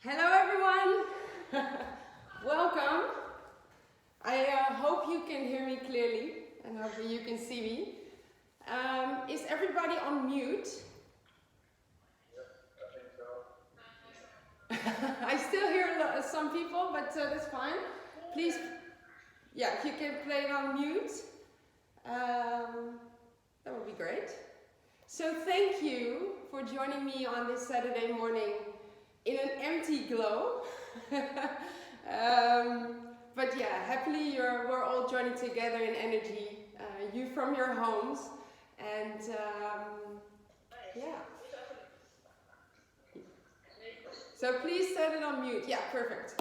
Hello everyone! Welcome! I hope you can hear me clearly and hopefully you can see me. Is everybody on mute? Yes, I think so. I still hear some people, but that's fine. Please, yeah, if you can play it on mute, that would be great. So thank you for joining me on this Saturday morning in an empty glow. But yeah, happily we're all joining together in energy. You from your homes, and yeah. So please set it on mute. Yeah, perfect.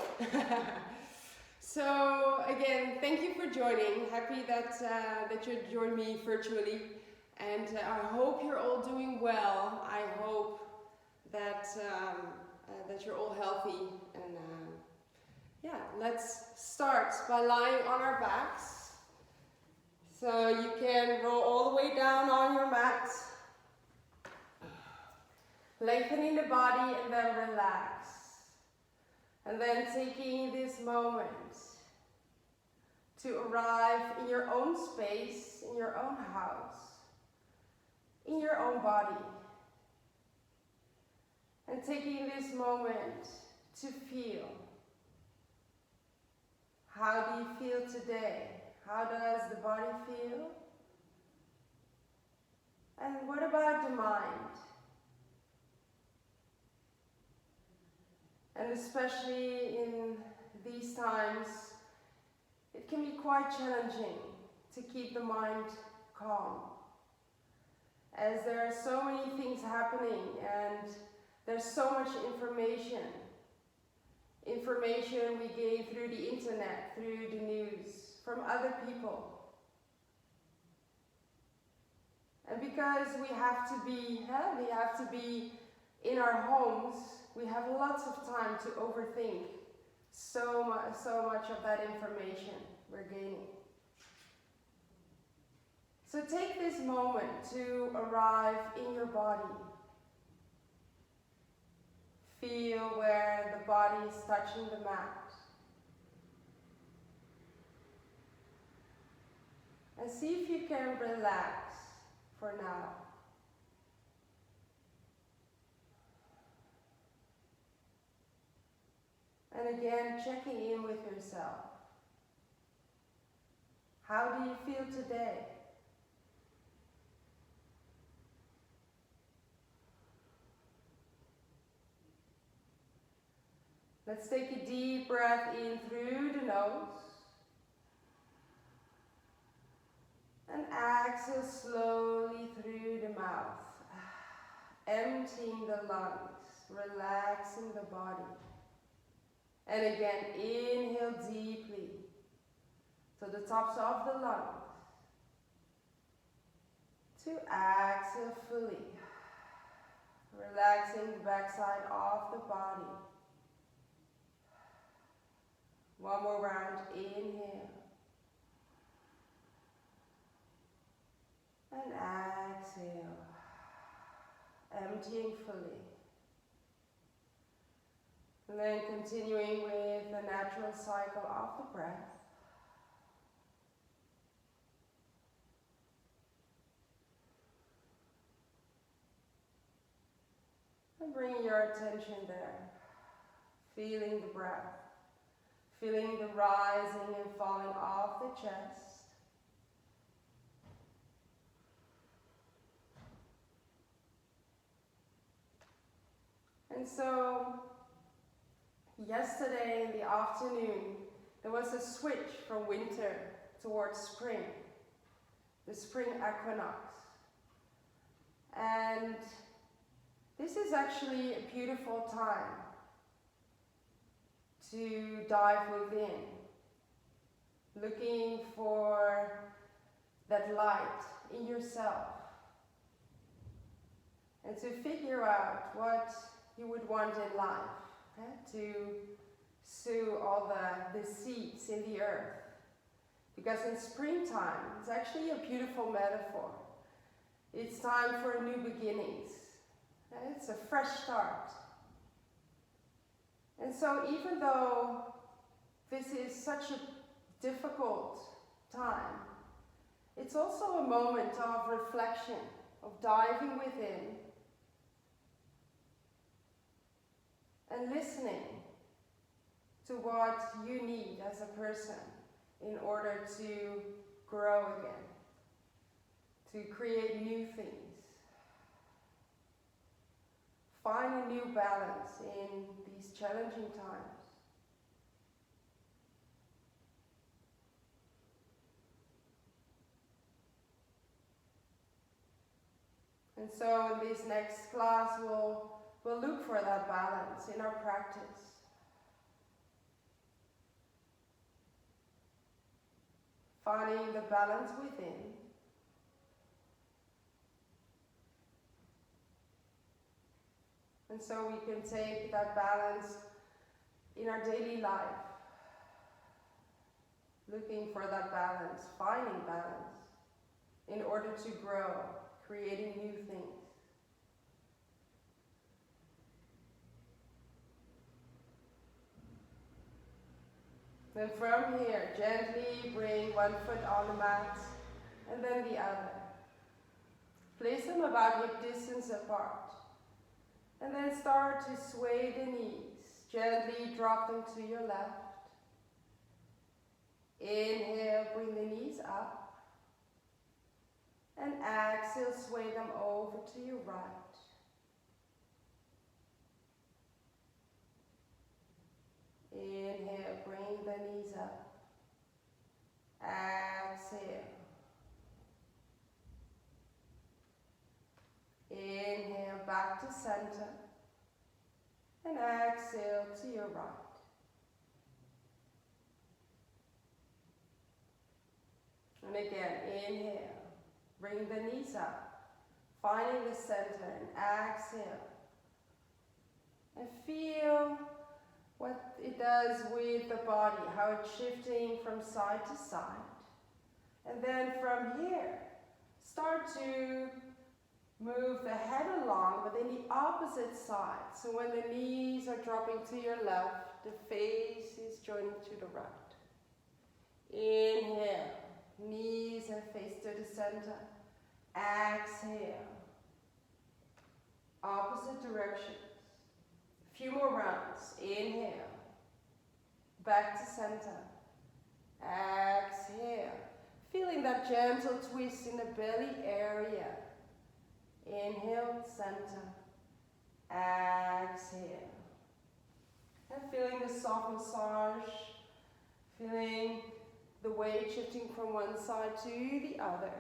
So again, thank you for joining. Happy that you joined me virtually, and I hope you're all doing well. I hope that that you're all healthy, and yeah, let's start by lying on our backs. So you can roll all the way down on your mat, lengthening the body and then relax. And then taking this moment to arrive in your own space, in your own house, in your own body. And taking this moment to feel. How do you feel today? How does the body feel? And what about the mind? And especially in these times, it can be quite challenging to keep the mind calm, as there are so many things happening and there's so much information we gain through the internet, through the news, from other people. And because we have to be in our homes, we have lots of time to overthink so much of that information we're gaining. So take this moment to arrive in your body. Feel where the body is touching the mat. And see if you can relax for now. And again, checking in with yourself. How do you feel today? Let's take a deep breath in through the nose. And exhale slowly through the mouth. Emptying the lungs, relaxing the body. And again, inhale deeply to the tops of the lungs. To exhale fully, relaxing the backside of the body. One more round, inhale. And exhale, emptying fully. And then continuing with the natural cycle of the breath. And bringing your attention there, feeling the breath, feeling the rising and falling of the chest. And so, yesterday in the afternoon, there was a switch from winter towards spring, the spring equinox. And this is actually a beautiful time to dive within, looking for that light in yourself, and to figure out what you would want in life, to sow all the seeds in the earth. Because in springtime, it's actually a beautiful metaphor. It's time for new beginnings. It's a fresh start. And so even though this is such a difficult time, it's also a moment of reflection, of diving within and listening to what you need as a person in order to grow again, to create new things, find a new balance in these challenging times. And so in this next class, we'll look for that balance in our practice. Finding the balance within. And so we can take that balance in our daily life. Looking for that balance, finding balance in order to grow, creating new things. Then from here, gently bring one foot on the mat and then the other. Place them about hip distance apart. And then start to sway the knees. Gently drop them to your left. Inhale, bring the knees up. And exhale, sway them over to your right. Inhale, bring the knees up. Exhale. Inhale, back to center. And exhale to your right. And again, inhale. Bring the knees up. Finding the center and exhale. And feel what it does with the body, how it's shifting from side to side. And then from here, start to move the head along, but in the opposite side. So when the knees are dropping to your left, the face is joining to the right. Inhale, knees and face to the center. Exhale, opposite directions. A few more rounds. Inhale, back to center. Exhale, feeling that gentle twist in the belly area. Inhale, center. Exhale. And feeling the soft massage, feeling the weight shifting from one side to the other.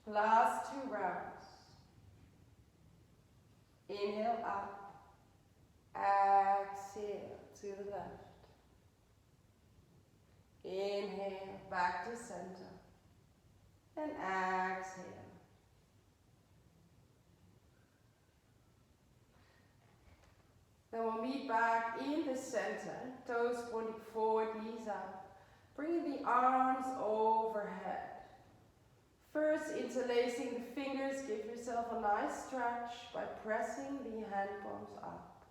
Last 2 rounds. Inhale up. Exhale to the left. Inhale, back to center. And exhale. Then we'll meet back in the center. Toes pointing forward, knees up. Bringing the arms overhead. First, interlacing the fingers. Give yourself a nice stretch by pressing the hand palms up.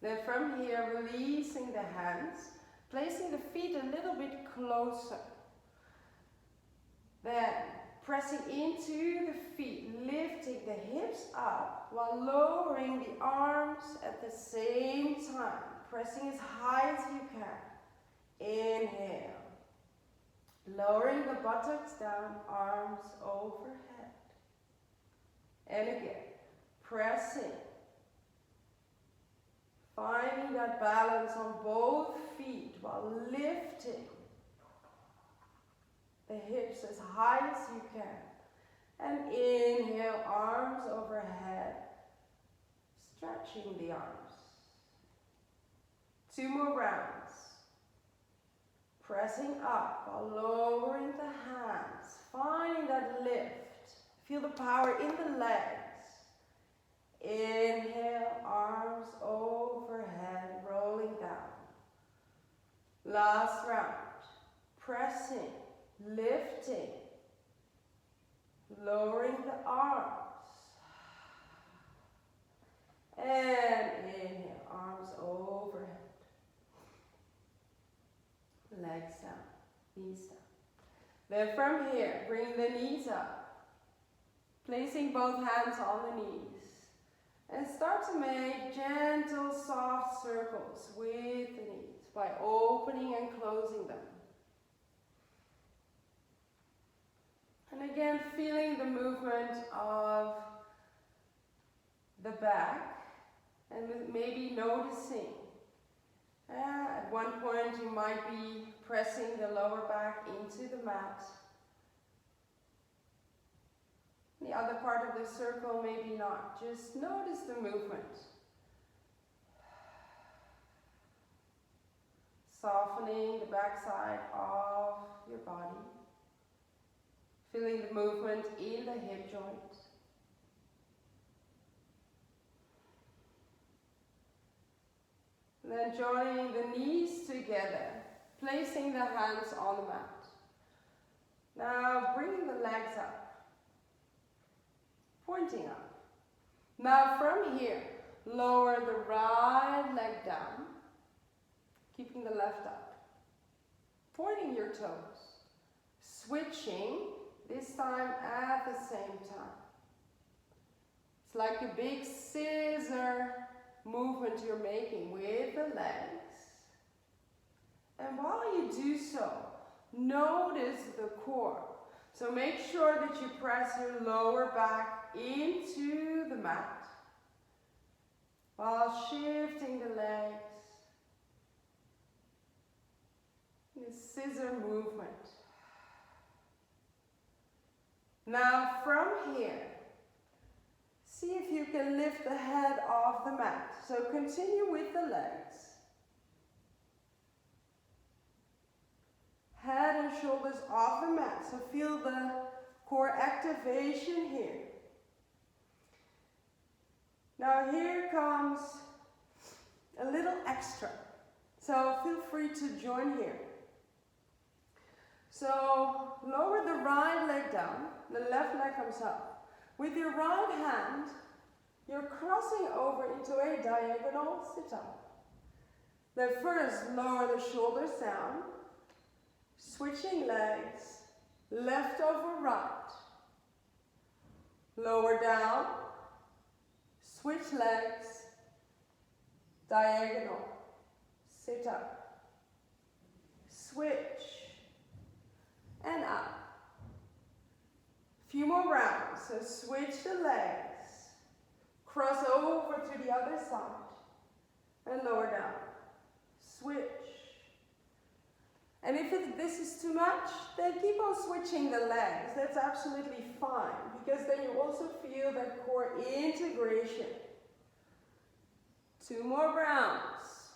Then from here, releasing the hands, placing the feet a little bit closer. Then pressing into the feet, lifting the hips up while lowering the arms at the same time. Pressing as high as you can. Inhale. Lowering the buttocks down, arms overhead. And again, pressing. Finding that balance on both feet while lifting the hips as high as you can. And inhale, arms overhead, stretching the arms. 2 more rounds. Pressing up while lowering the hands. Finding that lift. Feel the power in the legs. Inhale, arms overhead, rolling down. Last round. pressing, lifting, lowering the arms. And inhale, arms overhead. Legs down, knees down. Then from here, bring the knees up, placing both hands on the knees. And start to make gentle, soft circles with the knees by opening and closing them. And again, feeling the movement of the back and maybe noticing. At one point you might be pressing the lower back into the mat. The other part of the circle, maybe not. Just notice the movement. Softening the backside of your body. Feeling the movement in the hip joint. Then joining the knees together, placing the hands on the mat. Now bringing the legs up, pointing up. Now from here, lower the right leg down, keeping the left up. Pointing your toes, switching, this time at the same time. It's like a big scissor movement you're making with the legs. And while you do so, notice the core. So make sure that you press your lower back into the mat while shifting the legs. This scissor movement. Now from here, see if you can lift the head off the mat. So continue with the legs. Head and shoulders off the mat. So feel the core activation here. Now here comes a little extra. So feel free to join here. So lower the right leg down. The left leg comes up. With your right hand, you're crossing over into a diagonal sit-up. Then first, lower the shoulders down, switching legs, left over right. Lower down, switch legs, diagonal, sit-up, switch, and up. Few more rounds, so switch the legs, cross over to the other side, and lower down, switch. And if this is too much, then keep on switching the legs, that's absolutely fine, because then you also feel that core integration. 2 more rounds,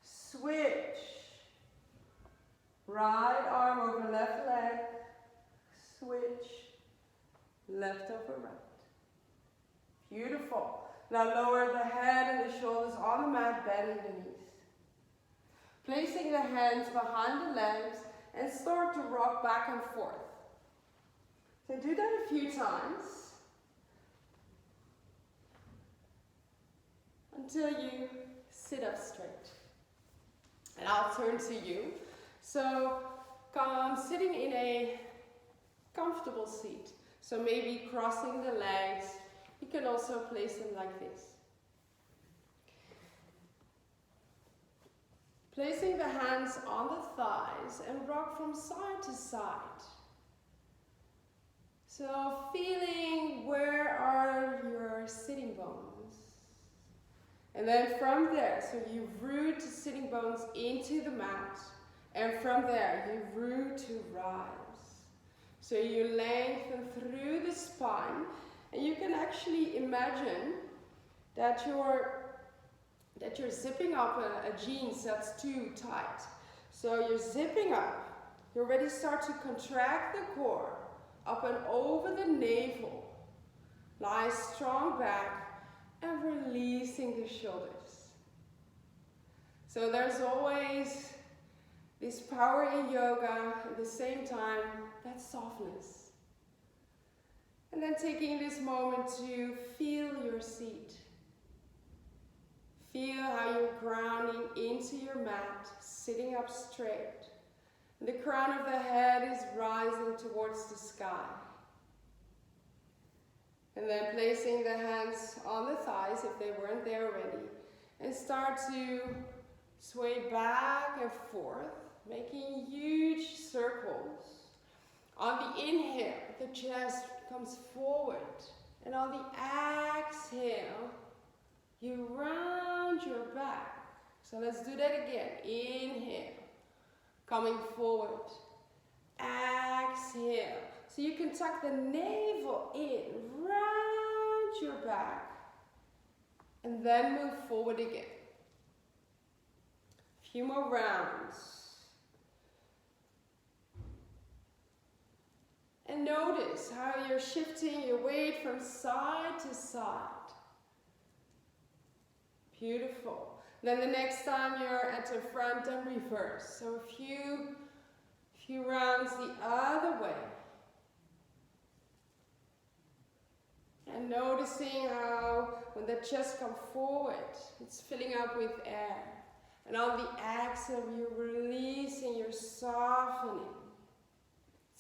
switch, right arm over left leg, switch, left over right. Beautiful. Now lower the head and the shoulders on the mat, bending the knees. Placing the hands behind the legs and start to rock back and forth. So do that a few times until you sit up straight. And I'll turn to you. So come sitting in a comfortable seat. So maybe crossing the legs. You can also place them like this. Placing the hands on the thighs and rock from side to side. So feeling where are your sitting bones. And then from there, so you root the sitting bones into the mat. And from there, you root to rise. So you lengthen through the spine. And you can actually imagine that you're zipping up a jeans that's too tight. So you're zipping up. You already start to contract the core up and over the navel. Lie strong back and releasing the shoulders. So there's always This power in yoga, at the same time, that softness. And then taking this moment to feel your seat. Feel how you're grounding into your mat, sitting up straight. The crown of the head is rising towards the sky. And then placing the hands on the thighs if they weren't there already. And start to sway back and forth, making huge circles. On the inhale, the chest comes forward. And on the exhale, you round your back. So let's do that again. Inhale, coming forward. Exhale. So you can tuck the navel in, round your back, and then move forward again. A few more rounds. And notice how you're shifting your weight from side to side. Beautiful. Then the next time you're at the front and reverse. So a few rounds the other way. And noticing how when the chest comes forward, it's filling up with air. And on the exhale, you're releasing, you're softening.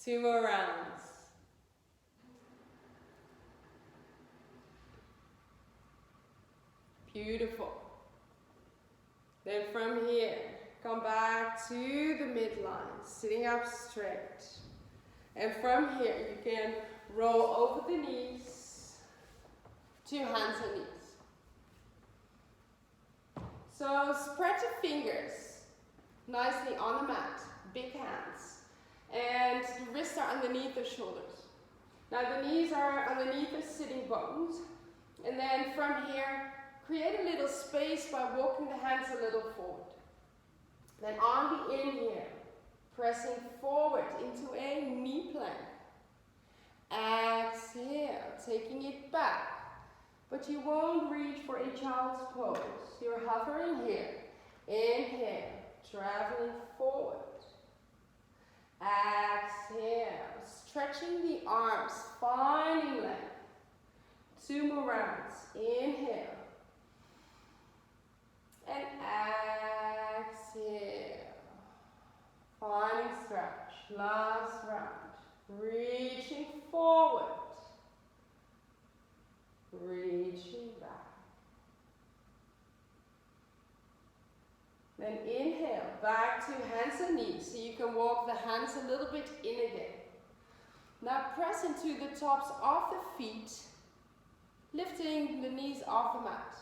2 more rounds. Beautiful. Then from here, come back to the midline, sitting up straight. And from here, you can roll over the knees, 2 hands and knees. So spread your fingers nicely on the mat, big hands. And the wrists are underneath the shoulders. Now the knees are underneath the sitting bones. And then from here, create a little space by walking the hands a little forward. Then on the inhale, pressing forward into a knee plank. Exhale, taking it back. But you won't reach for a child's pose. You're hovering here. Inhale, traveling forward. Exhale, stretching the arms, finding length. 2 more rounds. Inhale. And exhale. Finding stretch. Last round. Reaching forward. Reaching back. Then inhale, back to hands and knees. So you can walk the hands a little bit in again. Now press into the tops of the feet, lifting the knees off the mat.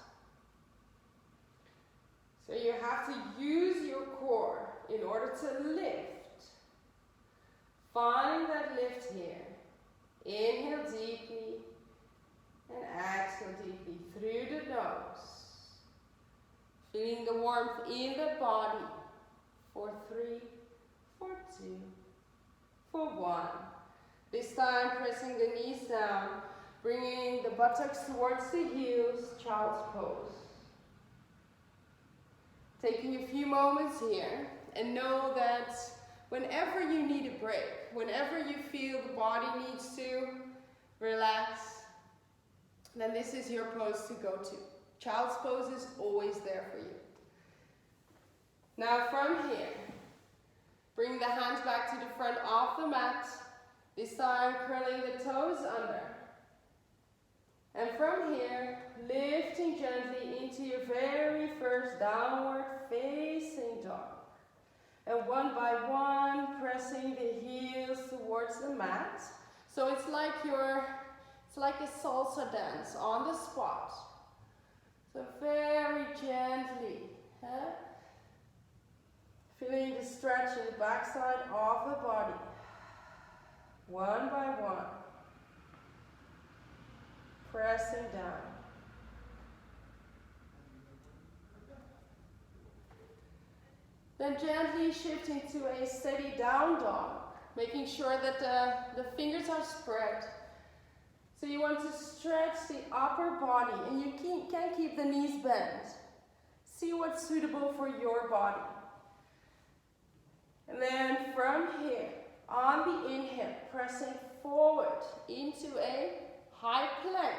So you have to use your core in order to lift. Find that lift here. Inhale deeply and exhale deeply through the nose. Feeling the warmth in the body. For 3, for 2, for 1. This time pressing the knees down, bringing the buttocks towards the heels, child's pose. Taking a few moments here, and know that whenever you need a break, whenever you feel the body needs to relax, then this is your pose to go to. Child's pose is always there for you. Now from here, bring the hands back to the front of the mat. This time curling the toes under. And from here, lifting gently into your very first downward facing dog. And one by one, pressing the heels towards the mat. So it's like a salsa dance on the spot. So very gently, feeling the stretch in the backside of the body. One by one. Pressing down. Then gently shifting to a steady down dog, making sure that the fingers are spread. So you want to stretch the upper body, and you can keep the knees bent. See what's suitable for your body. from here, on the inhale, pressing forward into a high plank.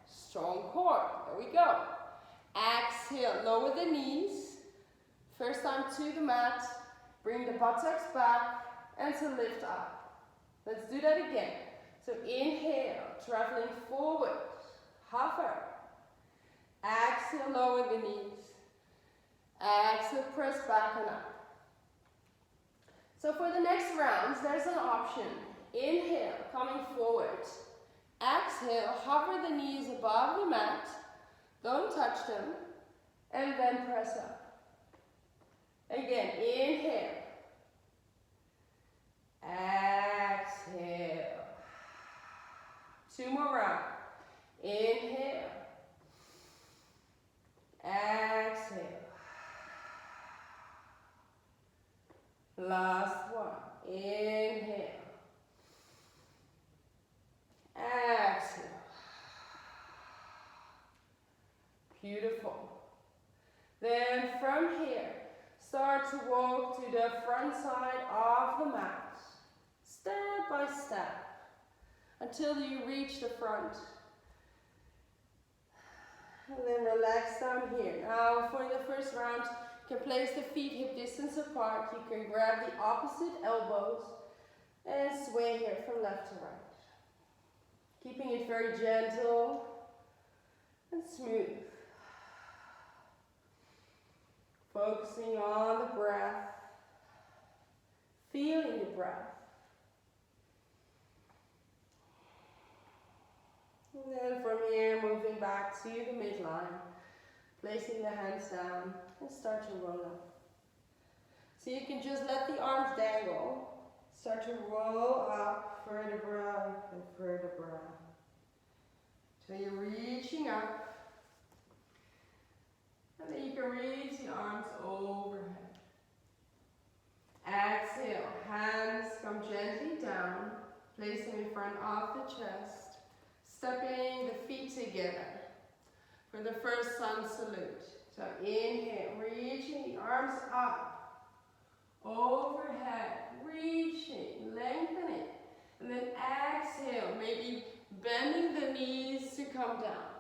Strong core. There we go. Exhale, lower the knees. First time to the mat. Bring the buttocks back and to lift up. Let's do that again. So inhale, traveling forward. Hover. Exhale, lower the knees. Exhale, press back and up. So for the next rounds, there's an option. Inhale, coming forward. Exhale, hover the knees above the mat. Don't touch them. And then press up. Again, inhale. Exhale. 2 more rounds. Inhale. Exhale. Last one. Inhale. Exhale. Beautiful. Then from here, start to walk to the front side of the mat. Step by step. Until you reach the front. And then relax down here. Now for the first round, you can place the feet hip distance apart. You can grab the opposite elbows and sway here from left to right. Keeping it very gentle and smooth. Focusing on the breath. Feeling the breath. And then from here, moving back to the midline. Placing the hands down and start to roll up. So you can just let the arms dangle. Start to roll up, vertebra and vertebra. So you're reaching up. And then you can reach the arms overhead. Exhale, hands come gently down. Place them in front of the chest. Stepping the feet together for the first sun salute. So inhale, reaching the arms up, overhead, reaching, lengthening. And then exhale, maybe bending the knees to come down.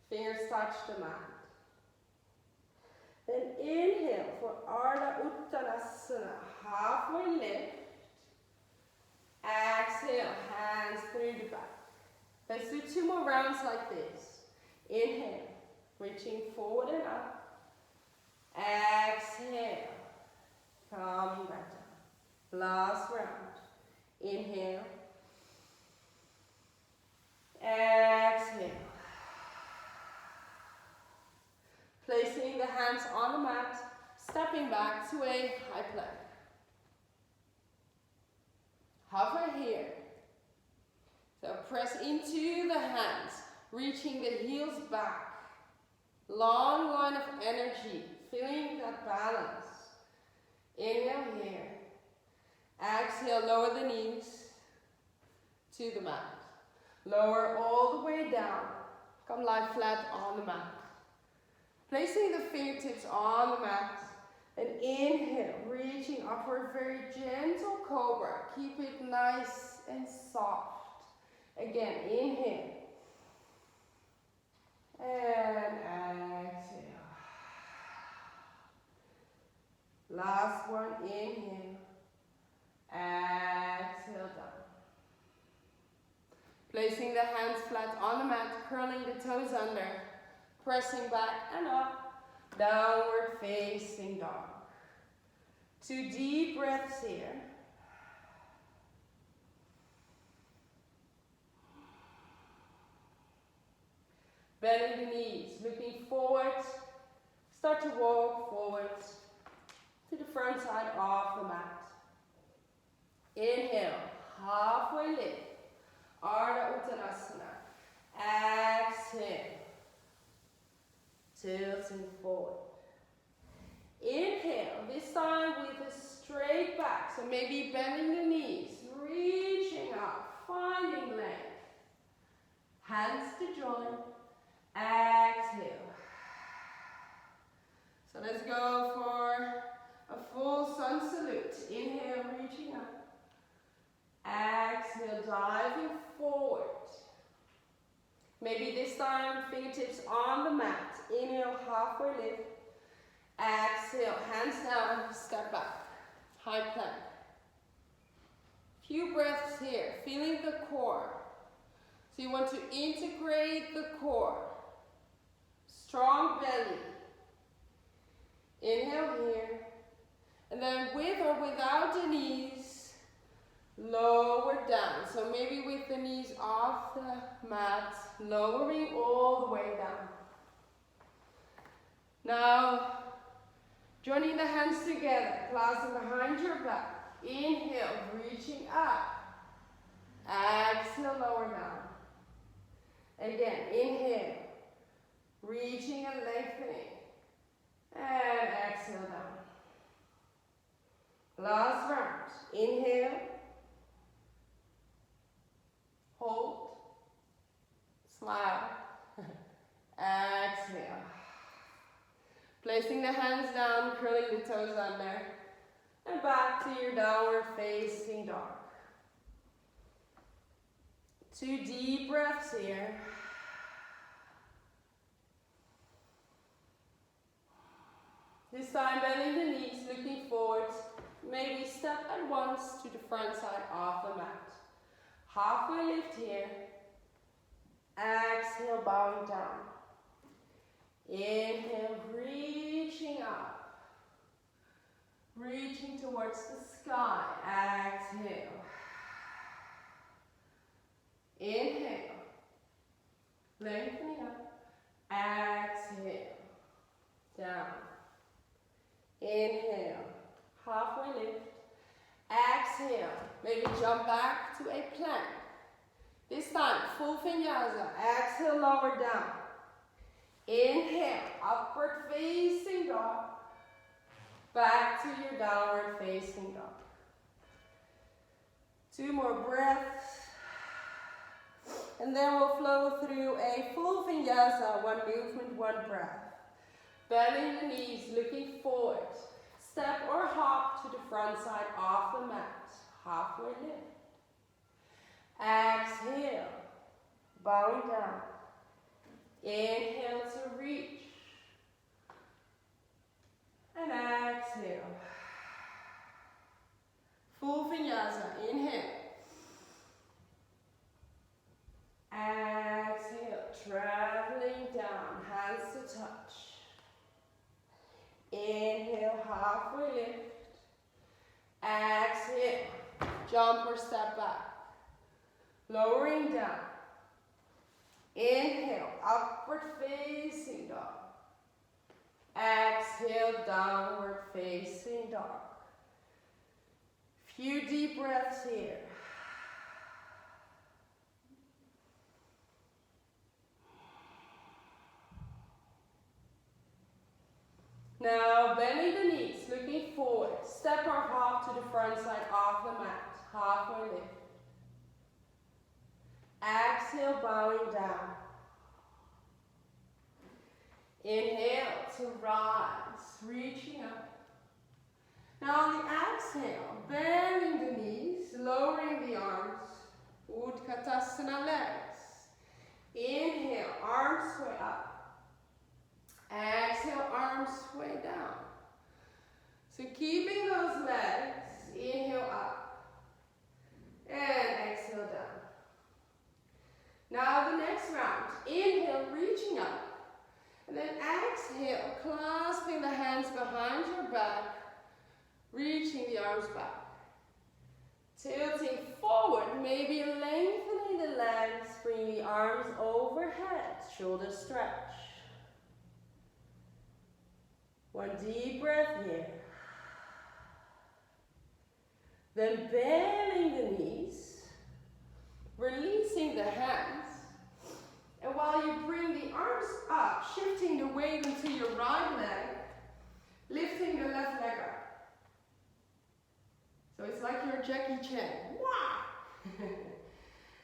Fingers touch the mat. Then inhale for Ardha Uttanasana, halfway lift. Exhale, hands through the back. Let's do 2 more rounds like this. Inhale, reaching forward and up. Exhale, coming back down. Last round. Inhale. Exhale. Placing the hands on the mat, stepping back to a high plank. Hover here. So press into the hands, reaching the heels back. Long line of energy, feeling that balance. Inhale here. Exhale, lower the knees to the mat. Lower all the way down. Come lie flat on the mat. Placing the fingertips on the mat. And inhale, reaching up for a very gentle cobra. Keep it nice and soft. Again, inhale. And exhale. Last one, inhale. Exhale down. Placing the hands flat on the mat, curling the toes under. Pressing back and up. Downward facing dog. 2 deep breaths here. Bending the knees, looking forward. Start to walk forward to the front side of the mat. Inhale, halfway lift. Ardha Uttanasana. Exhale. Tilting forward. Inhale, this time with a straight back. So maybe bending the knees, reaching up, finding length. Hands to join. Exhale. So let's go for a full sun salute. Inhale, reaching up. Exhale, diving forward. Maybe this time, fingertips on the mat. Inhale, halfway lift. Exhale, hands down, step back. High plank. Few breaths here, feeling the core. So you want to integrate the core. Strong belly. Inhale here. And then with or without the knees, lower down. So maybe with the knees off the mat, lowering all the way down. Now, joining the hands together, clasping behind your back. Inhale, reaching up. Exhale, lower down. Again, inhale, reaching and lengthening. And exhale down. Last round. Inhale. Hold. Smile. Exhale. Placing the hands down, curling the toes under. And back to your downward facing dog. 2 deep breaths here. This time bending the knees, looking forward. Maybe step at once to the front side of the mat. Halfway lift here. Exhale, bowing down. Inhale, reaching up. Reaching towards the sky. Exhale. Inhale. Lengthening up. Exhale. Down. Inhale. Halfway lift. Exhale. Maybe jump back to a plank. This time, full vinyasa. Exhale, lower down. Inhale, upward facing dog. Back to your downward facing dog. 2 more breaths. And then we'll flow through a full vinyasa, 1 movement, 1 breath. Bending the knees, looking forward. Step or hop to the front side of the mat. Halfway lift. Exhale, bowing down. Inhale to reach. And exhale. Full vinyasa. Inhale. Exhale, traveling down, hands to touch. Inhale, halfway lift. Exhale, jump or step back. Lowering down. Inhale, upward facing dog. Exhale, downward facing dog. Few deep breaths here. Now, bending the knees, looking forward. Step or hop to the front side of the mat. Halfway lift. Exhale, bowing down. Inhale to rise, reaching up. Now on the exhale, bending the knees, lowering the arms. Utkatasana legs. Inhale, arms way up. Exhale, arms way down. So keeping those legs, inhale up. And exhale down. Now the next round, inhale, reaching up. And then exhale, clasping the hands behind your back, reaching the arms back. Tilting forward, maybe lengthening the legs, bring the arms overhead, shoulders stretch. 1 deep breath here. Then bending the knees, releasing the hands. And while you bring the arms up, shifting the weight into your right leg, lifting the left leg up. So it's like you're Jackie Chan. Wow!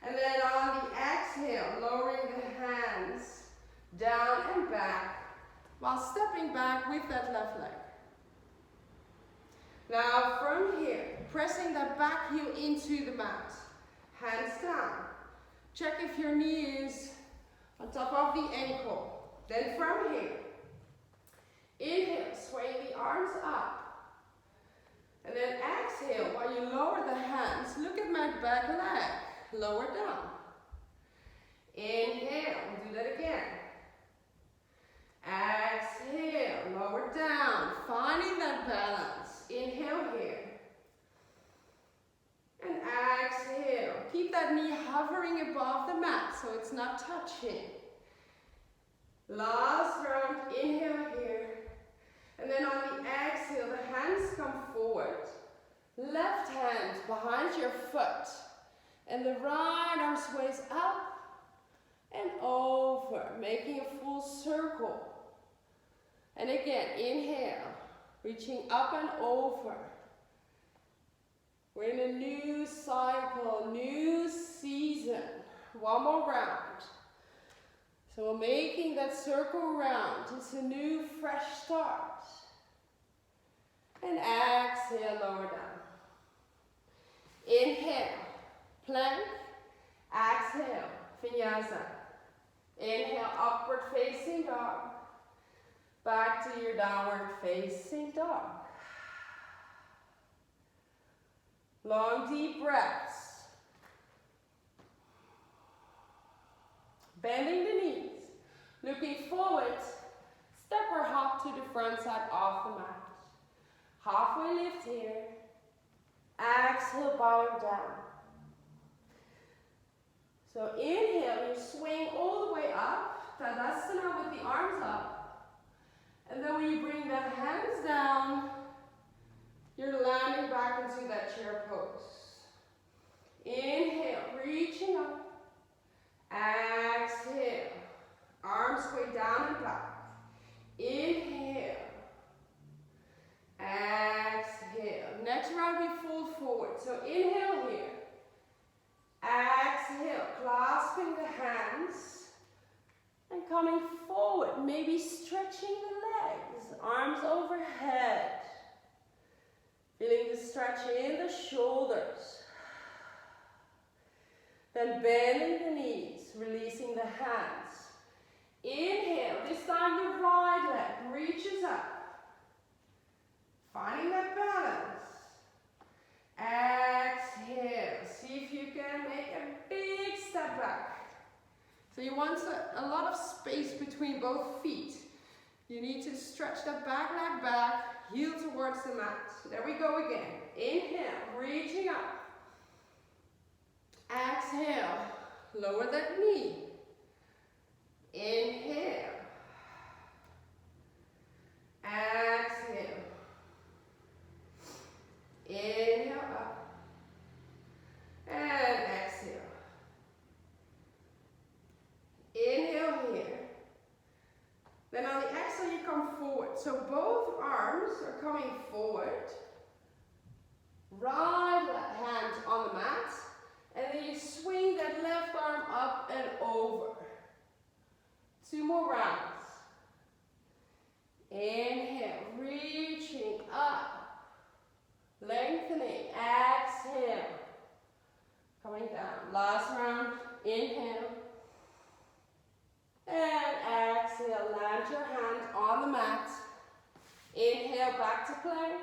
And then on the exhale, lowering the hands down and back, while stepping back with that left leg. Now from here, pressing that back heel into the mat. Hands down. Check if your knee is on top of the ankle. Then from here, inhale, sway the arms up. And then exhale, while you lower the hands, look at my back leg. Lower down. Inhale, do that again. Exhale, lower down, finding that balance. Inhale here. And exhale. Keep that knee hovering above the mat so it's not touching. Last round, inhale here. And then on the exhale, the hands come forward. Left hand behind your foot. And the right arm sways up and over, making a full circle. And again, inhale, reaching up and over. We're in a new cycle, new season. One more round. So we're making that circle round. It's a new, fresh start. And exhale, lower down. Inhale, plank. Exhale, vinyasa. Inhale, upward facing dog. Back to your downward facing dog. Long, deep breaths. Bending the knees. Looking forward. Step or hop to the front side of the mat. Halfway lift here. Exhale, bowing down. So inhale, you swing all the way up. Tadasana with the arms up. And then when you bring the hands down, you're landing back into that chair pose. Inhale, reaching up. Exhale. Arms way down and back. Inhale. Exhale. Next round we fold forward. So inhale here. Exhale, clasping the hands and coming forward. Maybe stretching the legs. Arms overhead. Feeling the stretch in the shoulders. Then bending the knees, releasing the hands. Inhale, this time the right leg reaches up. Finding that balance. Exhale, see if you can make a big step back. So you want a lot of space between both feet. You need to stretch that back leg back, heel towards the mat. There we go again. Inhale, reaching up. Exhale, lower that knee. Inhale. Exhale. Inhale up. And exhale. Inhale here. Then on the exhale, you come forward. So both arms are coming forward. Right hand on the mat. And then you swing that left arm up and over. 2 more rounds. Inhale, reaching up. Lengthening. Exhale. Coming down. Last round. Inhale. And exhale, land your hand on the mat. Inhale, back to plank.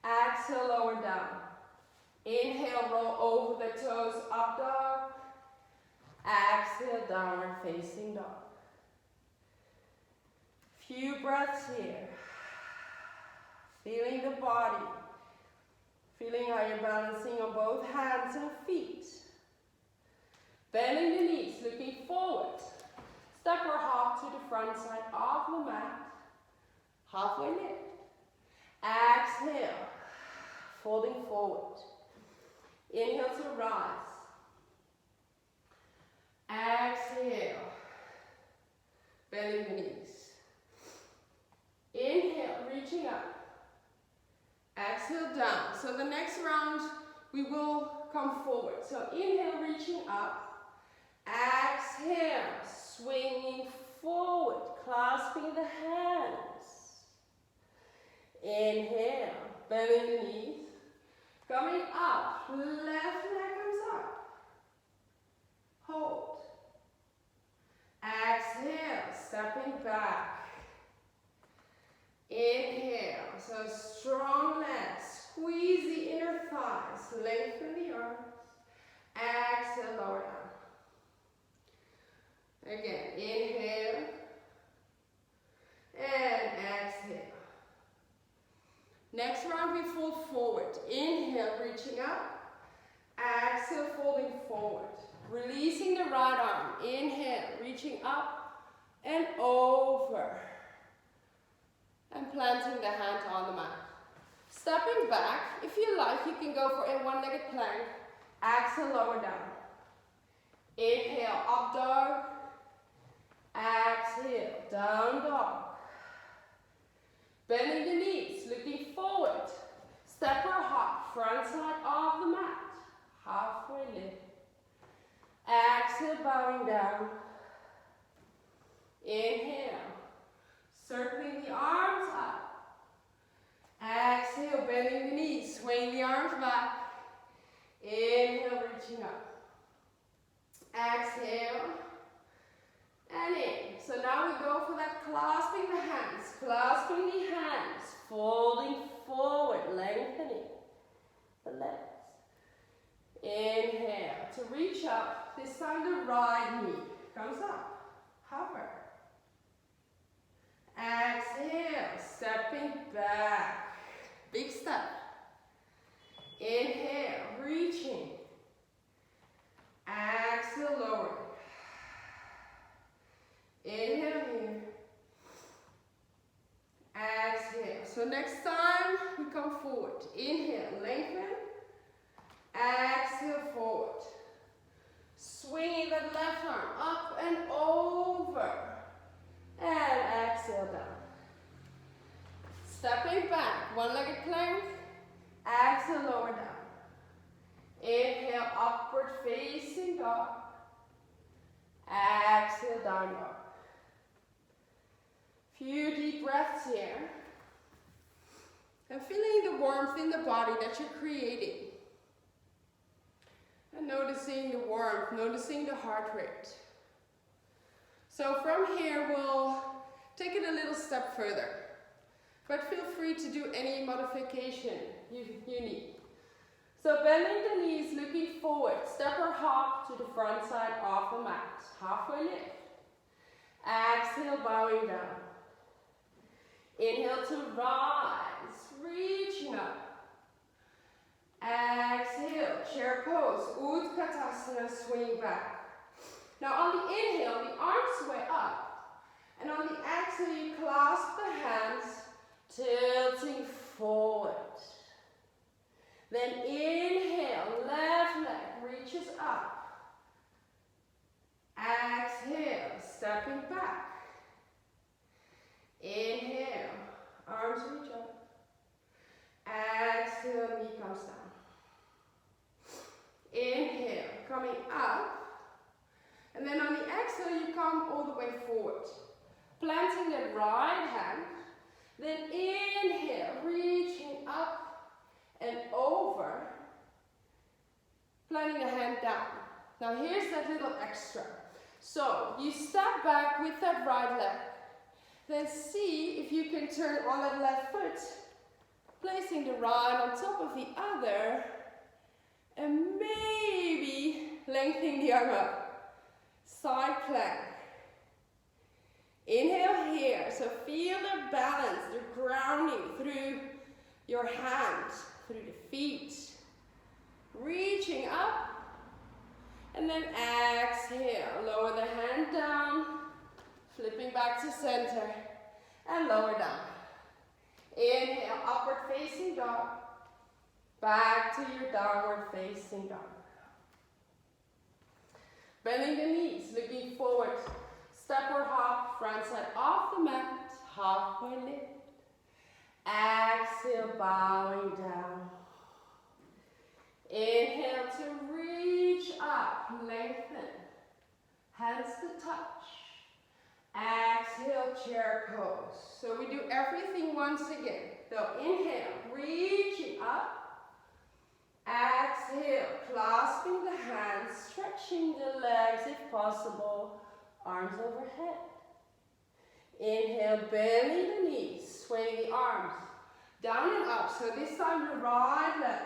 Exhale, lower down. Inhale, roll over the toes, up dog. Exhale, downward facing dog. Few breaths here. Feeling the body. Feeling how you're balancing on both hands and feet. Bending the knees, looking forward. Step or hop to the front side of the mat. Halfway lift. Exhale. Folding forward. Inhale to rise. Exhale. Bending the knees. Inhale, reaching up. Exhale, down. So the next round, we will come forward. So inhale, reaching up. Exhale, swinging forward, clasping the hands. Inhale, bending the knees. Coming left leg comes up. Hold. Exhale, stepping back. Inhale, so strong legs. Squeeze the inner thighs, lengthen the arms. Exhale, lower down. Again, inhale. And exhale. Next round we fold forward. Inhale, reaching up. Exhale, folding forward. Releasing the right arm. Inhale, reaching up and over. And planting the hand on the mat. Stepping back, if you like, you can go for a one-legged plank. Exhale, lower down. Inhale, up dog. Exhale, down dog. Bending the knees, looking forward. Step or hop, front side of the mat. Halfway lift. Exhale, bowing down. Inhale, circling the arms up. Exhale, bending the knees, swaying the arms back. Inhale, reaching up. Exhale, and in. So now we go for that clasping the hands, folding forward, lengthening the legs. Inhale to reach up. This time the right knee comes up. Hover. Exhale, stepping back. Big step. Inhale, reaching. Exhale, lowering. Inhale here. Exhale. So next time we come forward. Inhale, lengthen. Exhale, forward. Swinging that left arm up and over. And exhale down. Stepping back, one-legged plank. Exhale, lower down. Inhale, upward facing dog. Exhale, down dog. Few deep breaths here. And feeling the warmth in the body that you're creating. And noticing the warmth, noticing the heart rate. So from here, we'll take it a little step further. But feel free to do any modification you need. So bending the knees, looking forward. Step or hop to the front side of the mat. Halfway lift. Exhale, bowing down. Inhale to rise, reaching up. Exhale, chair pose, Utkatasana, swing back. Now on the inhale, the arms sway up. And on the exhale, you clasp the hands, tilting forward. Then inhale, left leg reaches up. Exhale, stepping back. Inhale, arms reach up. Exhale, knee comes down. Inhale, coming up. And then on the exhale, you come all the way forward. Planting the right hand. Then inhale, reaching up and over. Planting the hand down. Now here's that little extra. So you step back with that right leg. Then see if you can turn on that left foot. Placing the right on top of the other. And maybe lengthening the arm up. Side plank. Inhale here. So feel the balance, the grounding through your hands, through the feet. Reaching up. And then exhale. Lower the hand down. Flipping back to center. And lower down. Inhale, upward facing dog. Back to your downward facing dog. Bending the knees, looking forward. Step or hop, front side off the mat. Halfway lift. Exhale, bowing down. Inhale to reach up, lengthen. Hands to touch. Exhale, chair pose. So we do everything once again. So inhale, reaching up. Exhale. stretching the legs if possible, arms overhead. Inhale, bending the knees, swaying the arms down and up. So this time your right leg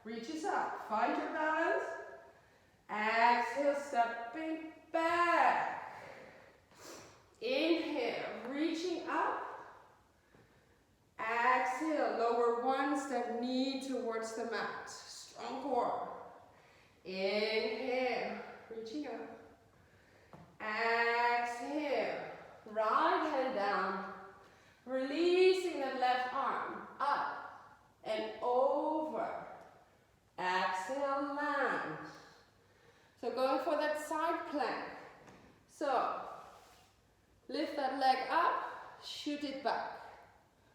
reaches up. Find your balance. Exhale, stepping back. Inhale, reaching up. Exhale, lower one step, knee towards the mat. Strong core. Inhale, reaching up. Exhale, right hand down. Releasing the left arm up and over. Exhale, land. So going for that side plank. So lift that leg up, shoot it back.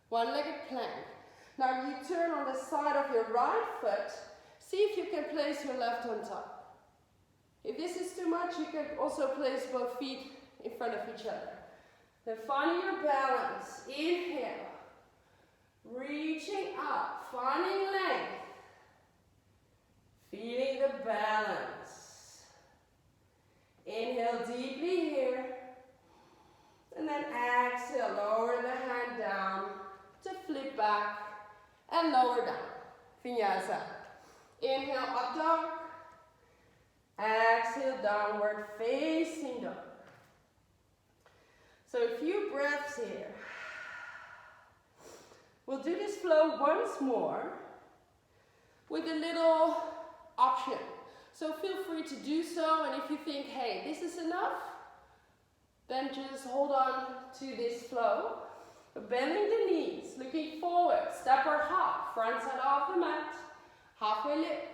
One-legged plank. Now you turn on the side of your right foot. See if you can place your left on top. If this is too much, you can also place both feet in front of each other. Then finding your balance. Inhale. Reaching up, finding length. Feeling the balance. Inhale deeply here. And then exhale, lower the hand down to flip back and lower down. Vinyasa. Inhale, up dog. Exhale, downward facing dog. So a few breaths here. We'll do this flow once more with a little option. So feel free to do so, and if you think, hey, this is enough, then just hold on to this flow. Bending the knees, looking forward, step or hop, front side off the mat, halfway lift.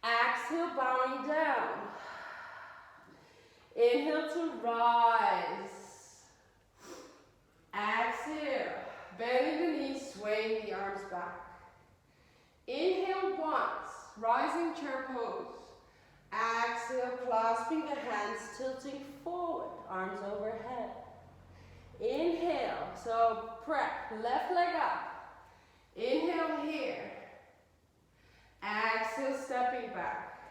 Exhale, bowing down. Inhale to rise. Exhale, bending the knees, swaying the arms back. Inhale once, rising chair pose. Exhale, clasping the hands, tilting forward, arms overhead. Inhale, so prep, left leg up. Inhale here. Exhale, stepping back.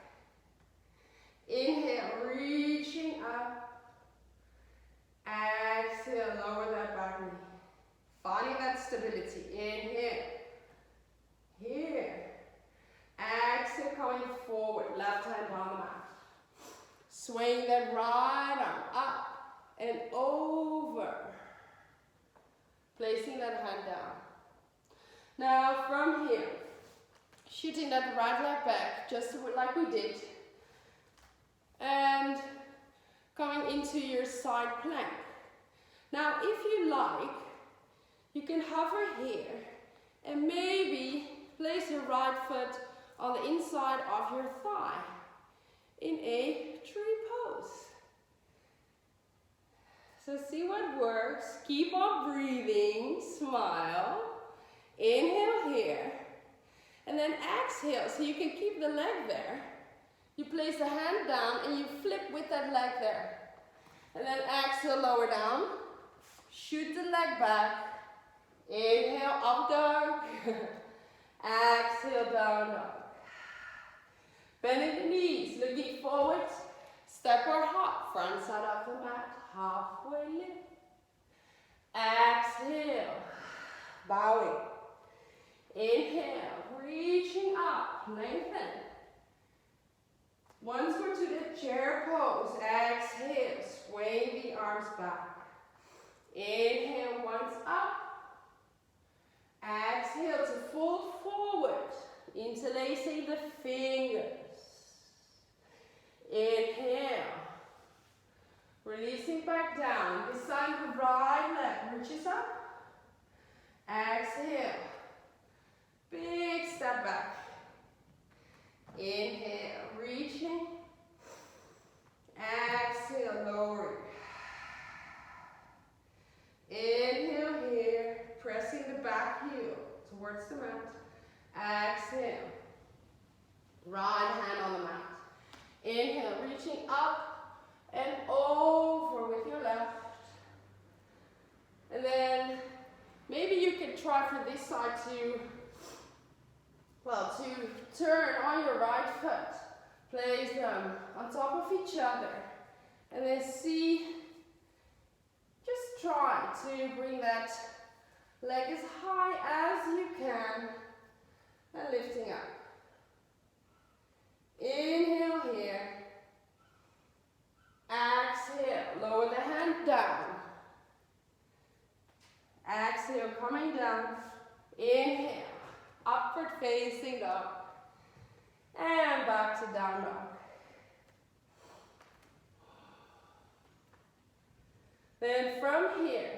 Inhale, reaching up. Exhale, lower that back knee. Finding that stability. Inhale. Here. Exhale, coming forward, left hand on the mat. Swaying that right arm up and over. Placing that hand down. Now from here, shooting that right leg back, just like we did. And coming into your side plank. Now if you like, you can hover here and maybe place your right foot on the inside of your thigh in a tree pose. So see what works. Keep on breathing. Smile. Inhale here. And then exhale. So you can keep the leg there. You place the hand down and you flip with that leg there. And then exhale, lower down. Shoot the leg back. Inhale, up dog. Exhale, down dog. Bending the knees, looking forward. Step or hop, front side of the mat. Halfway lift. Exhale, bowing. Inhale, reaching up, lengthen. Once we're to the chair pose, exhale, sway the arms back. Inhale, once up. Exhale to fold forward, interlacing the fingers. Inhale. Releasing back down. This time the right leg reaches up. Exhale. Big step back. Inhale, reaching. Exhale, lowering. Inhale here, pressing the back heel towards the mat. Exhale. Right hand on the mat. Inhale, reaching up and over with your left. And then maybe you can try for this side to turn on your right foot. Place them on top of each other. And then see, just try to bring that leg as high as you can. And lifting up. Inhale here. Exhale, lower the hand down. Exhale, coming down. Inhale, upward facing dog. And back to down dog. Then from here,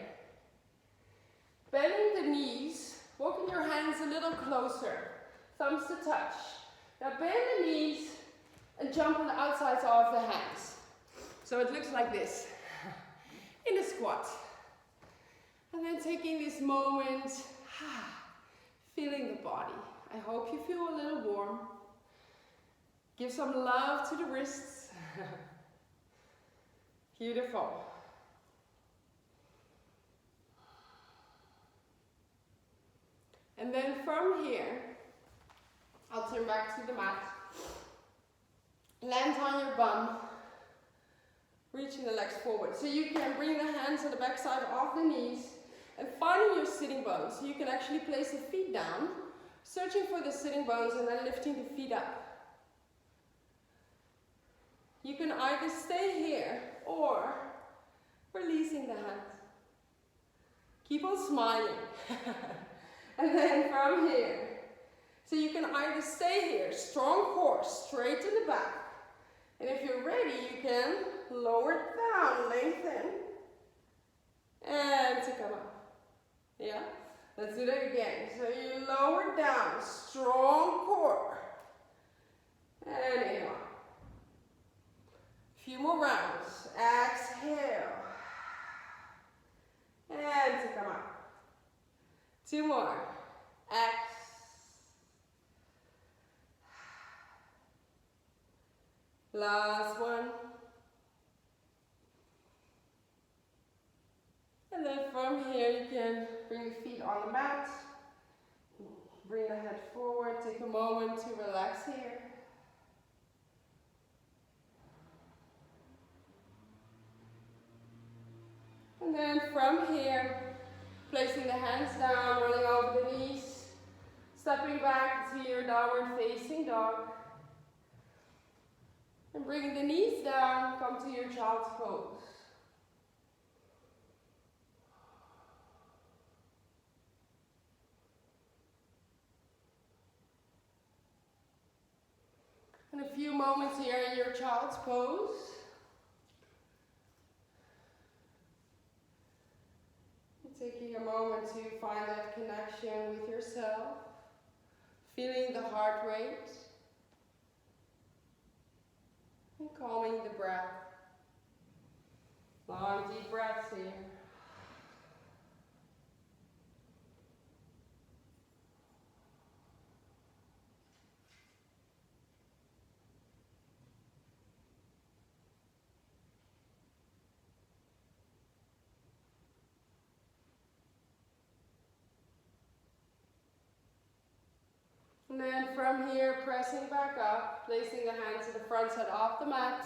bending the knees, walking your hands a little closer, thumbs to touch. Now bend the knees and jump on the outsides of the hands. So it looks like this, in a squat. And then taking this moment, feeling the body. I hope you feel a little warm. Give some love to the wrists. Beautiful. And then from here, I'll turn back to the mat. Land on your bum. Reaching the legs forward. So you can bring the hands to the back side of the knees and finding your sitting bones. So you can actually place the feet down, searching for the sitting bones and then lifting the feet up. You can either stay here or releasing the hands. Keep on smiling. And then from here. So you can either stay here, strong core, straight to the back. And if you're ready, you can lower it down, lengthen, and to come up. Yeah? Let's do that again. So you lower down, strong core, and in up. A few more rounds. Exhale, and to come up. 2 more. Last one. And then from here you can bring the feet on the mat. Bring the head forward. Take a moment to relax here. And then from here, placing the hands down, rolling over the knees, stepping back to your downward facing dog. And bringing the knees down, come to your child's pose. And a few moments here in your child's pose. And taking a moment to find that connection with yourself, feeling the heart rate. And calming the breath. Long deep breaths here. And then from here, pressing back up, placing the hands to the front side of the mat,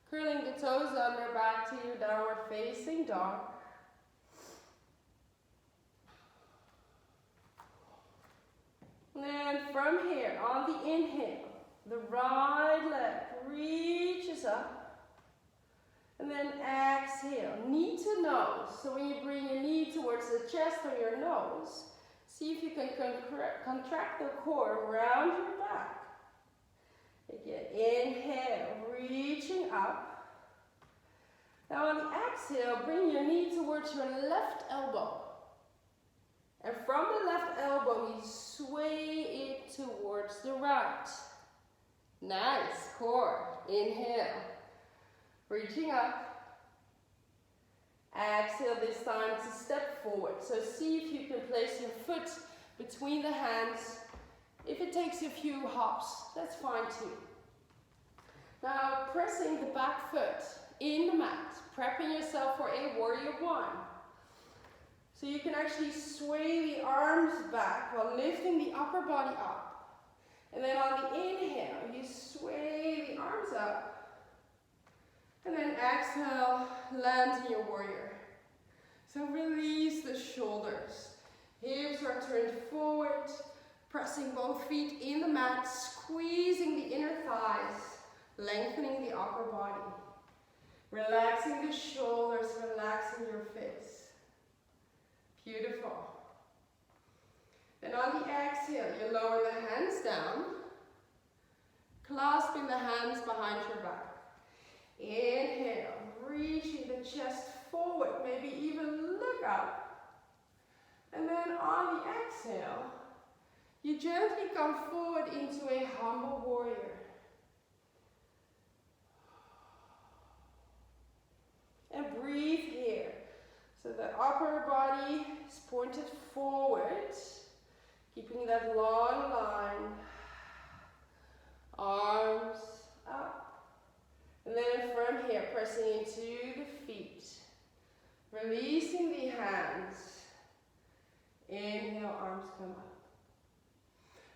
curling the toes under, back to your downward facing dog. And then from here, on the inhale, the right leg reaches up. And then exhale, knee to nose. So when you bring your knee towards the chest or your nose, see if you can contract the core around your back. Again, inhale, reaching up. Now on the exhale, bring your knee towards your left elbow. And from the left elbow, you sway it towards the right. Nice, core. Inhale, reaching up. Exhale this time to step forward. So see if you can place your foot between the hands. If it takes a few hops, that's fine too. Now pressing the back foot in the mat, prepping yourself for a warrior one. So you can actually sway the arms back while lifting the upper body up. And then on the inhale, you sway the exhale, land in your warrior. So release the shoulders. Hips are turned forward, pressing both feet in the mat, squeezing the inner thighs, lengthening the upper body. Relaxing the shoulders, relaxing your face. Beautiful. Then on the exhale, you lower the hands down, clasping the hands behind your back. Inhale, reaching the chest forward, maybe even look up. And then on the exhale, you gently come forward into a humble warrior. And breathe here. So the upper body is pointed forward, keeping that long line. Arms up. And then from here, pressing into the feet. Releasing the hands. Inhale, arms come up.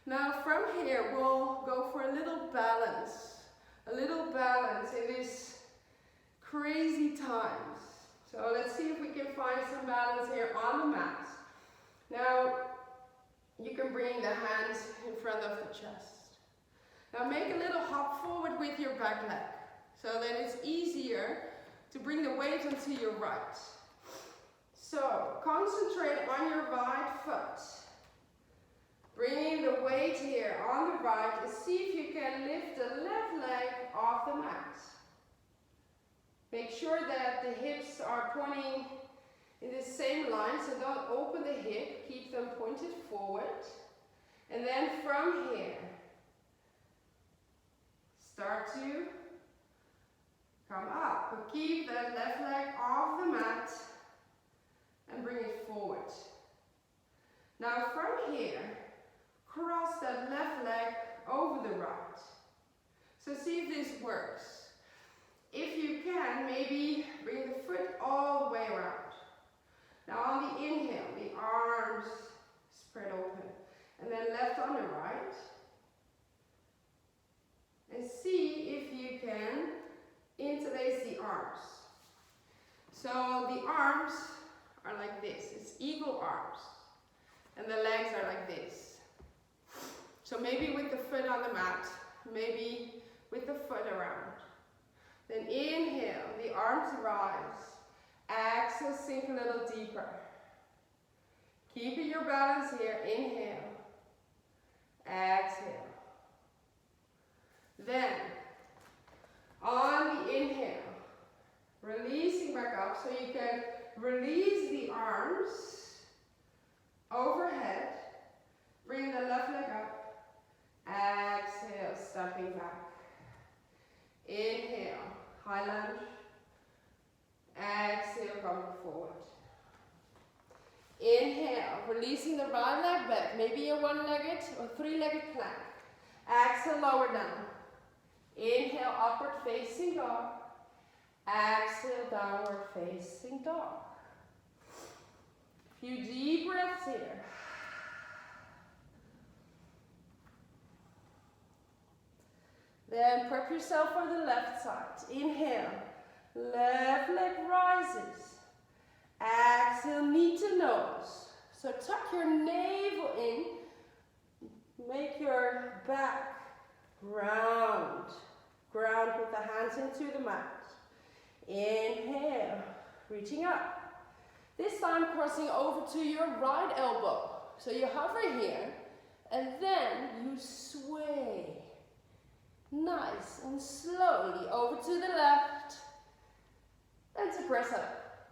Now from here, we'll go for a little balance. A little balance in this crazy times. So let's see if we can find some balance here on the mat. Now, you can bring the hands in front of the chest. Now make a little hop forward with your back leg. So then it's easier to bring the weight onto your right. So concentrate on your right foot. Bringing the weight here on the right and see if you can lift the left leg off the mat. Make sure that the hips are pointing in the same line, so don't open the hip, keep them pointed forward. And then from here, start to come up. But keep that left leg off the mat and bring it forward. Now from here, cross that left leg over the right. So see if this works. If you can, maybe bring the foot all the way around. Now on the inhale, the arms spread open. And then left on the right. And see if you can interlace the arms. So the arms are like this. It's eagle arms. And the legs are like this. So maybe with the foot on the mat, maybe with the foot around. Then inhale, the arms rise. Exhale, sink a little deeper. Keeping your balance here, inhale. Exhale. Then, on the inhale, releasing back up so you can release the arms overhead. Bring the left leg up. Exhale, stepping back. Inhale, high lunge. Exhale, coming forward. Inhale, releasing the right leg back. Maybe a one-legged or three-legged plank. Exhale, lower down. Inhale, upward facing dog. Exhale, downward facing dog. A few deep breaths here. Then prep yourself for the left side. Inhale, left leg rises. Exhale, knee to nose. So tuck your navel in. Make your back round. Ground with the hands into the mat. Inhale, reaching up. This time crossing over to your right elbow. So you hover here, and then you sway. Nice and slowly over to the left and to press up.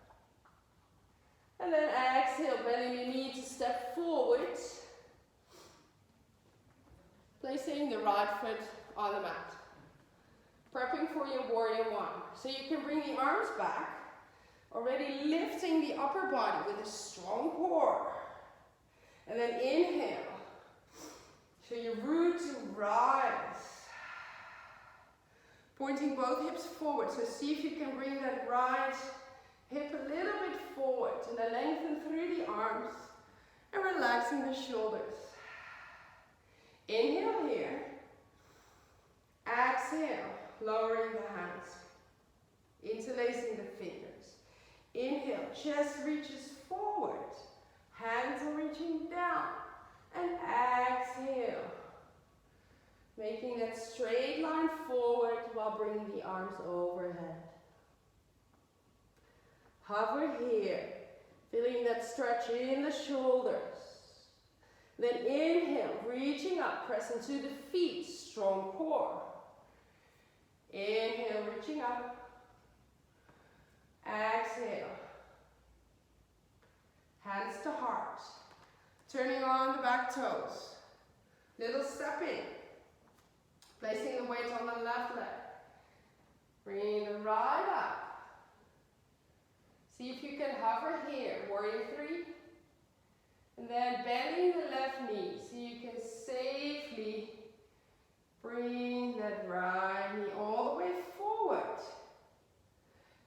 And then exhale, bending your knee to step forward. Placing the right foot on the mat. Prepping for your warrior one. So you can bring the arms back, already lifting the upper body with a strong core. And then inhale. So you root to rise. Pointing both hips forward, so see if you can bring that right hip a little bit forward and then lengthen through the arms and relaxing the shoulders. Inhale here. Exhale, lowering the hands into interlacing the fingers. Inhale, chest reaches forward. Hands are reaching down. And exhale. Making that straight line forward while bringing the arms overhead. Hover here. Feeling that stretch in the shoulders. Then inhale, reaching up, press into the feet, strong core. Inhale, reaching up. Exhale. Hands to heart. Turning on the back toes. Little stepping. Placing the weight on the left leg. Bringing the right up. See if you can hover here, warrior 3. And then bending the left knee so you can safely bring that right knee all the way forward.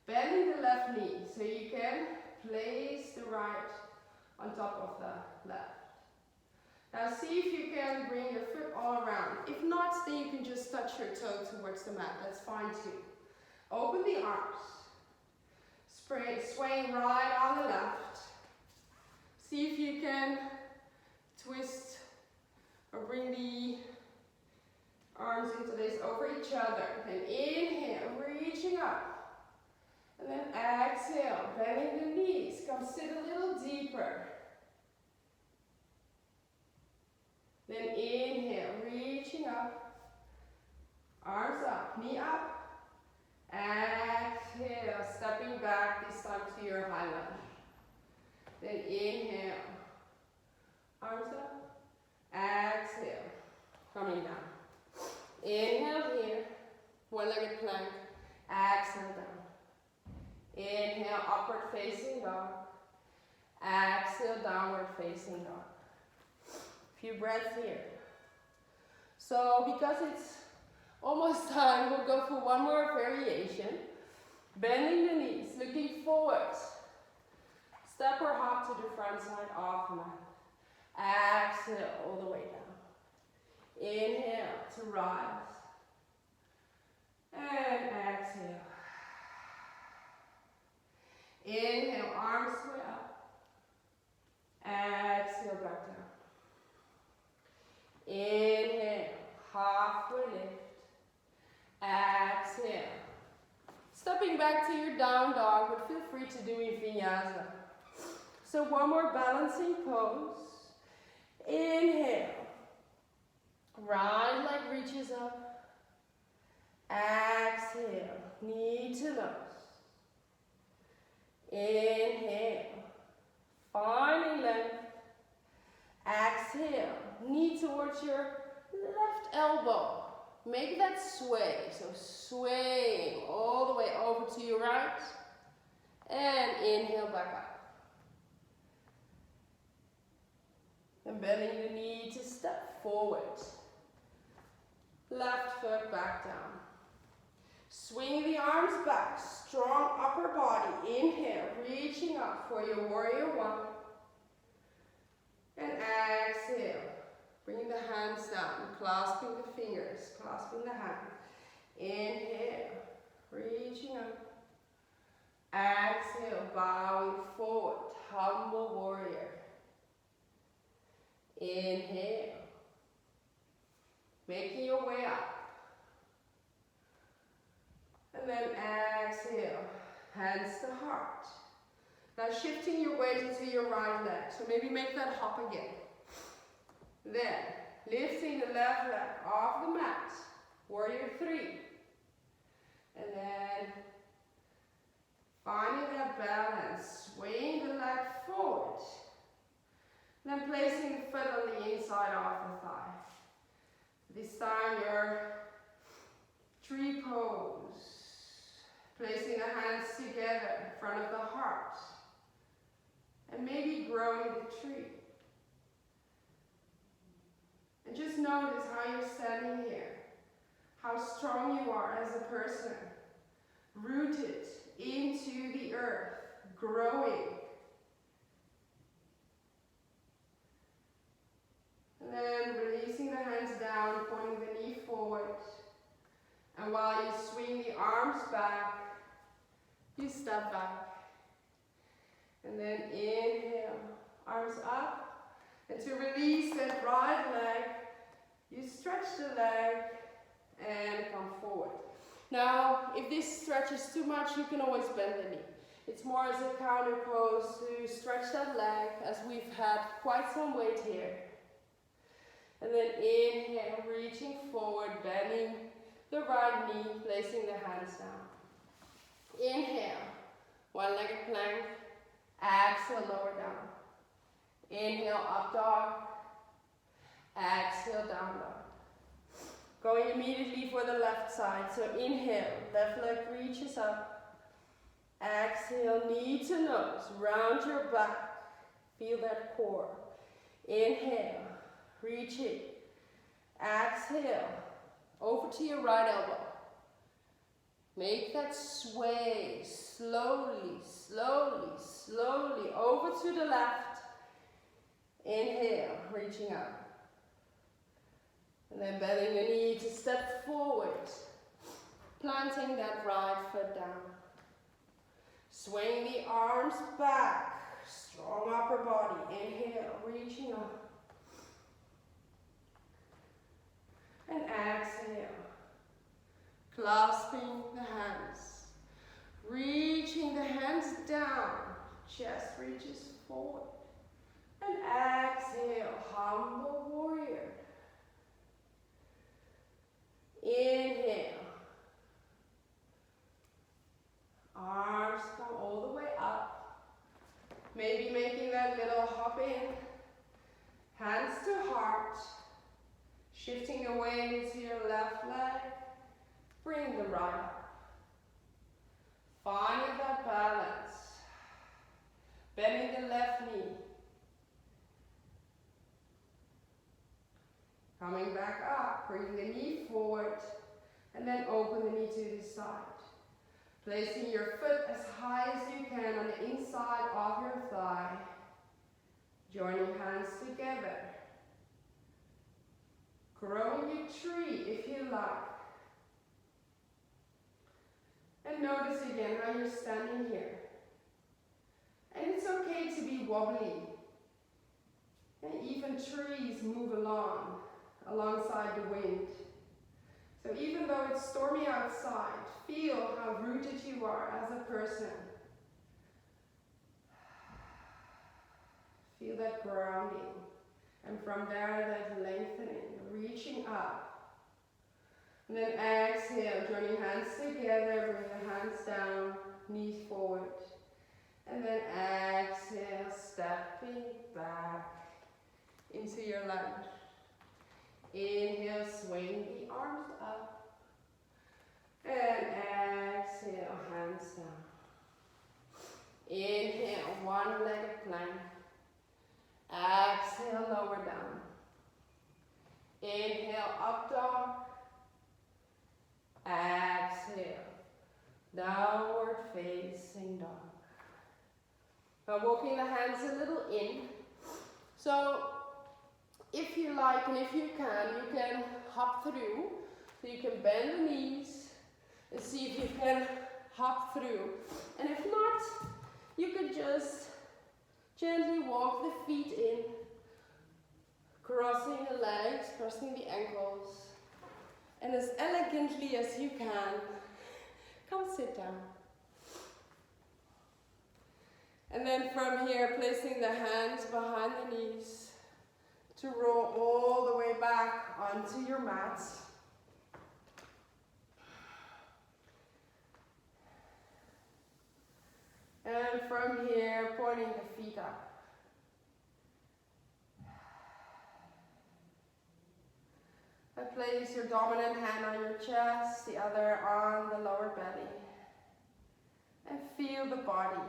Bending the left knee so you can place the right on top of the left. Now see if you can bring your foot all around. If not, then you can just touch your toe towards the mat. That's fine too. Open the arms. Swaying right on the left. See if you can twist or bring the arms interlace over each other. Then inhale, reaching up. And then exhale, bending the knees. Come sit a little deeper. Then inhale, reaching up. Arms up, knee up. Exhale, stepping back, this time to your high lunge. Then inhale, arms up. Exhale, coming down. Inhale here, one-legged plank. Exhale down. Inhale, upward facing dog. Exhale, downward facing dog. Few breaths here. So because it's almost time, we'll go for one more variation. Bending the knees, looking forward. Step or hop to the front side of the mat. Exhale all the way down. Inhale to rise. And exhale. Inhale, arms way up. Exhale, back down. Inhale, halfway lift. Exhale. Stepping back to your down dog, but feel free to do in vinyasa. So one more balancing pose. Inhale. Right leg reaches up. Exhale. Knee to nose. Inhale. Finding length. Exhale. Knee towards your left elbow. Make that sway. So swaying all the way over to your right. And inhale back up. And bending the knee to step forward. Left foot back down. Swing the arms back. Strong upper body. Inhale, reaching up for your warrior 1. And exhale. Bringing the hands down, clasping the fingers, clasping the hand. Inhale, reaching up. Exhale, bowing forward, humble warrior. Inhale, making your way up. And then exhale, hands to heart. Now shifting your weight into your right leg, so maybe make that hop again. Then, lifting the left leg off the mat, warrior 3. And then, finding that balance, swaying the leg forward. Then placing the foot on the inside of the thigh. This time your tree pose. Placing the hands together in front of the heart. And maybe growing the tree. And just notice how you're standing here. How strong you are as a person. Rooted into the earth. Growing. And then releasing the hands down, pointing the knee forward. And while you swing the arms back, you step back. And then inhale, arms up. And to release that right leg, you stretch the leg and come forward. Now, if this stretches too much, you can always bend the knee. It's more as a counter pose to stretch that leg, as we've had quite some weight here. And then inhale, reaching forward, bending the right knee, placing the hands down. Inhale, one-legged plank. Exhale, lower down. Inhale, up dog. Exhale, down dog. Going immediately for the left side. So inhale, left leg reaches up. Exhale, knee to nose. Round your back. Feel that core. Inhale, reach it. Exhale, over to your right elbow. Make that sway slowly, slowly, slowly over to the left. Inhale, reaching up. And then bending the knee to step forward. Planting that right foot down. Swing the arms back. Strong upper body. Inhale, reaching up. And exhale. Clasping the hands. Reaching the hands down. Chest reaches forward. And exhale, humble warrior. Inhale. Arms come all the way up. Maybe making that little hop in. Hands to heart. Shifting away to your left leg. Bring the right up. Finding that balance. Bending the left knee. Coming back up, bring the knee forward, and then open the knee to the side. Placing your foot as high as you can on the inside of your thigh. Joining hands together. Growing your tree if you like. And notice again how you're standing here. And it's okay to be wobbly. And even trees move along. Alongside the wind. So even though it's stormy outside, feel how rooted you are as a person. Feel that grounding. And from there, that lengthening, reaching up. And then exhale, joining hands together, bring the hands down, knees forward. And then exhale, stepping back into your lunge. Inhale, swing the arms up. And exhale, hands down. Inhale, one-legged plank. Exhale, lower down. Inhale, up dog. Exhale, downward facing dog. Now walking the hands a little in. So if you like and if you can hop through. So you can bend the knees and see if you can hop through. And if not, you could just gently walk the feet in, crossing the legs, crossing the ankles. And as elegantly as you can, come sit down. And then from here, placing the hands behind the knees to roll all the way back onto your mat. And from here, pointing the feet up. And place your dominant hand on your chest, the other on the lower belly. And feel the body.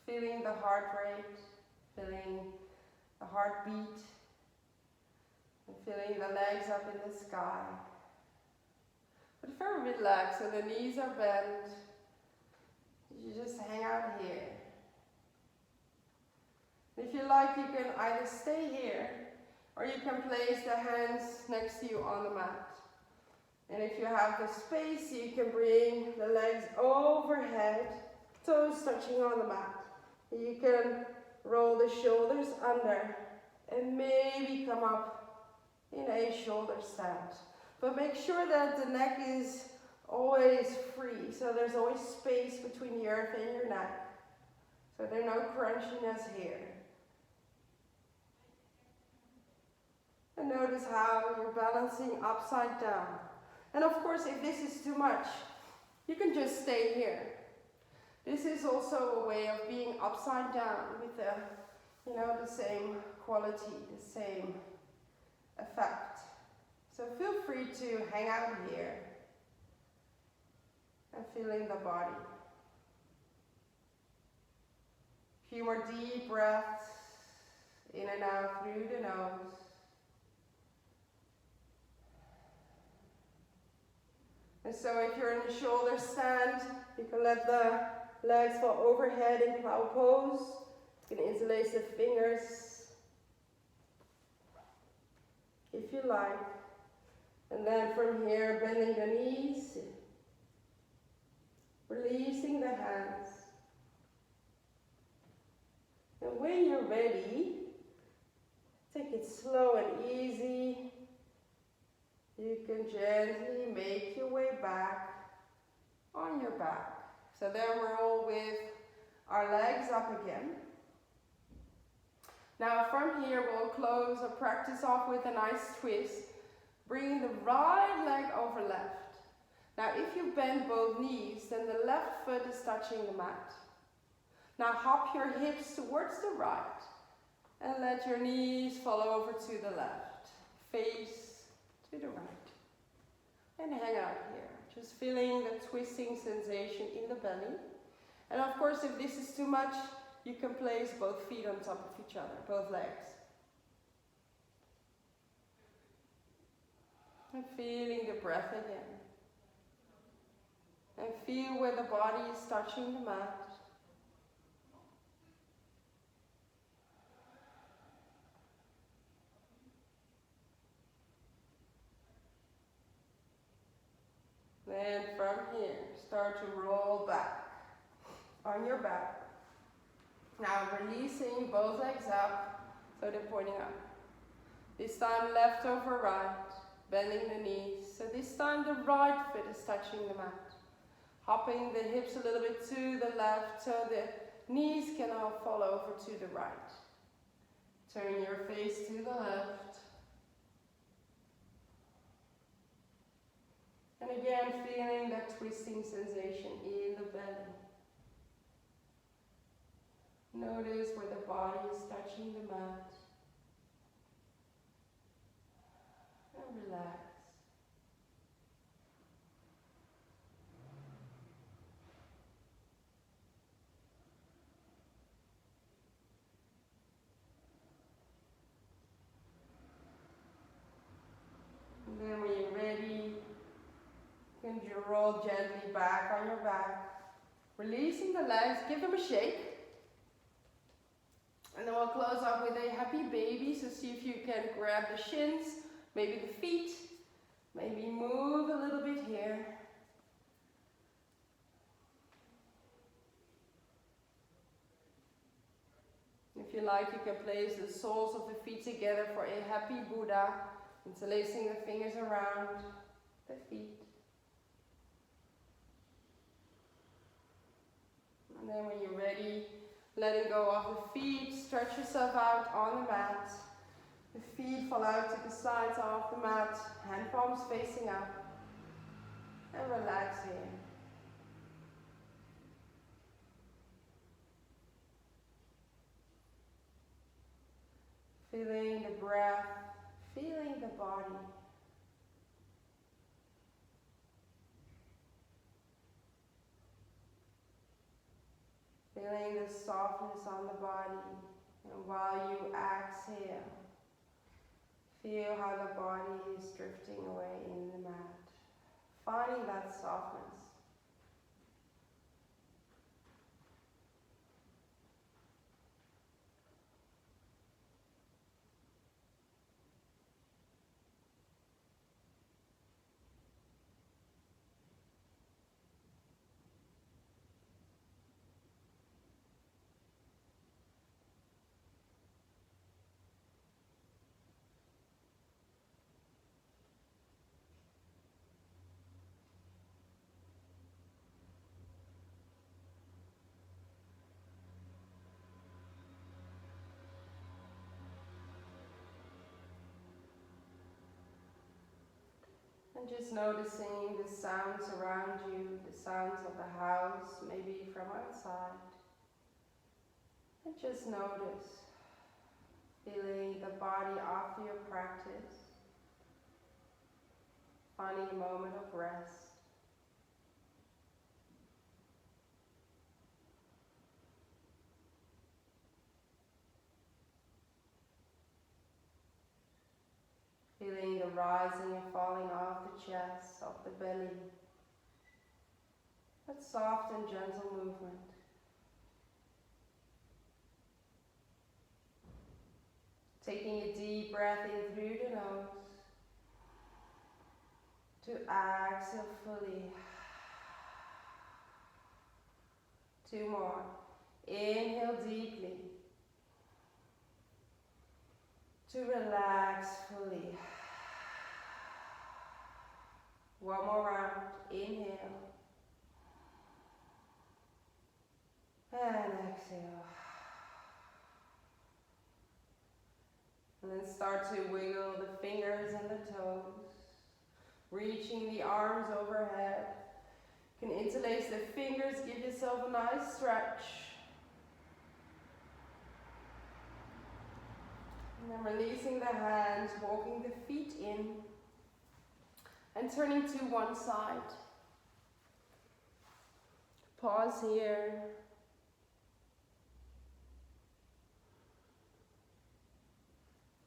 Feeling the heart rate, feeling the heartbeat, and feeling the legs up in the sky. But very relaxed, so the knees are bent. You just hang out here. If you like, you can either stay here or you can place the hands next to you on the mat. And if you have the space, you can bring the legs overhead, toes touching on the mat. You can roll the shoulders under and maybe come up in a shoulder stand. But make sure that the neck is always free, so there's always space between the earth and your neck. So there's no crunchiness here. And notice how you're balancing upside down. And of course, if this is too much, you can just stay here. This is also a way of being upside down with the same quality, the same effect. So feel free to hang out here and feeling the body. A few more deep breaths in and out through the nose. And so if you're in a shoulder stand, you can let the legs fall overhead in plow pose. You can interlace the fingers if you like. And then from here, bending the knees, releasing the hands. And when you're ready, take it slow and easy. You can gently make your way back on your back. So there we're all with our legs up again. Now from here we'll close or practice off with a nice twist, bringing the right leg over left. Now if you bend both knees, then the left foot is touching the mat. Now hop your hips towards the right and let your knees fall over to the left. Face to the right. And hang out here. Just feeling the twisting sensation in the belly. And of course, if this is too much, you can place both feet on top of each other, both legs. And feeling the breath again. And feel where the body is touching the mat. Then from here, start to roll back on your back. Now releasing both legs up, so they're pointing up. This time left over right, bending the knees. So this time the right foot is touching the mat. Hopping the hips a little bit to the left, so the knees can all fall over to the right. Turn your face to the left. And again, feeling that twisting sensation in the belly. Notice where the body is touching the mat. And relax. And then when you're ready, you can roll gently back on your back. Releasing the legs, give them a shake. And then we'll close up with a happy baby. So see if you can grab the shins, maybe the feet, maybe move a little bit here. If you like, you can place the soles of the feet together for a happy Buddha. Interlacing the fingers around the feet. And then when you're ready, letting go of the feet, stretch yourself out on the mat. The feet fall out to the sides of the mat, hand palms facing up. And relax here. Feeling the breath, feeling the body. Feeling the softness on the body. And while you exhale, feel how the body is drifting away in the mat. Finding that softness. And just noticing the sounds around you, the sounds of the house, maybe from outside. And just notice, feeling the body after your practice, finding a moment of rest. Feeling the rising and falling of the chest, of the belly. That soft and gentle movement. Taking a deep breath in through the nose. To exhale fully. 2 more. Inhale deeply. To relax fully. 1 more round. Inhale. And exhale. And then start to wiggle the fingers and the toes. Reaching the arms overhead. You can interlace the fingers, give yourself a nice stretch. And then releasing the hands, walking the feet in. And turning to one side. Pause here.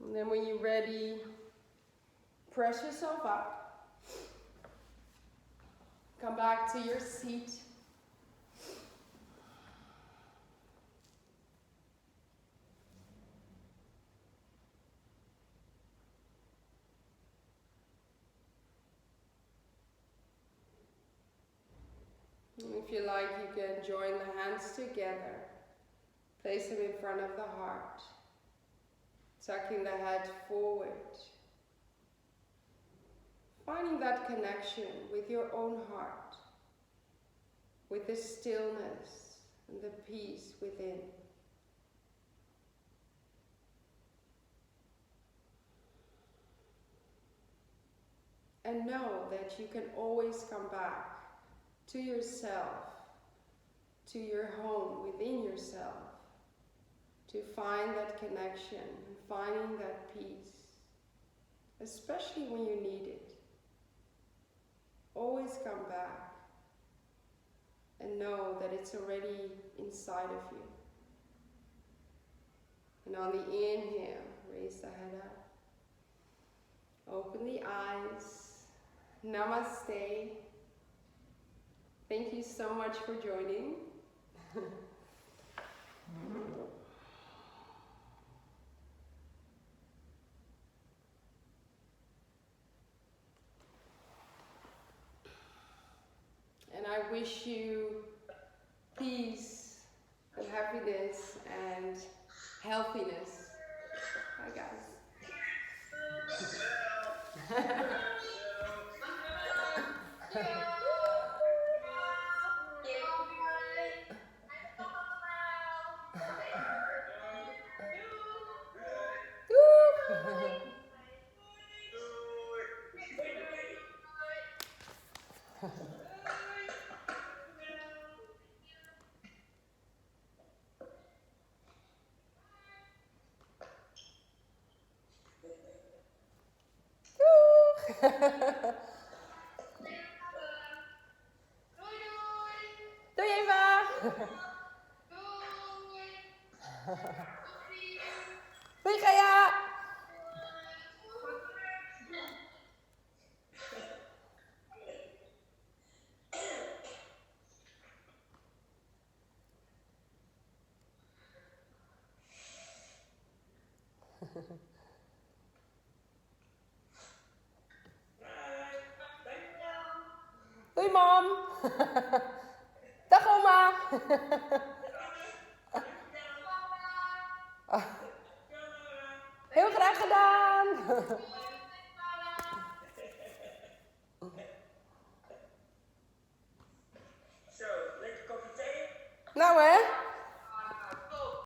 And then when you're ready, press yourself up. Come back to your seat. And if you like, you can join the hands together. Place them in front of the heart. Tucking the head forward. Finding that connection with your own heart. With the stillness and the peace within. And know that you can always come back to yourself, to your home within yourself, to find that connection, finding that peace, especially when you need it. Always come back and know that it's already inside of you. And on the inhale, raise the head up. Open the eyes. Namaste. Thank you so much for joining. And I wish you peace and happiness and healthiness. Hi guys. Doei Eva! Doei Gaia! Doei mam! Dag oma! Heel graag gedaan!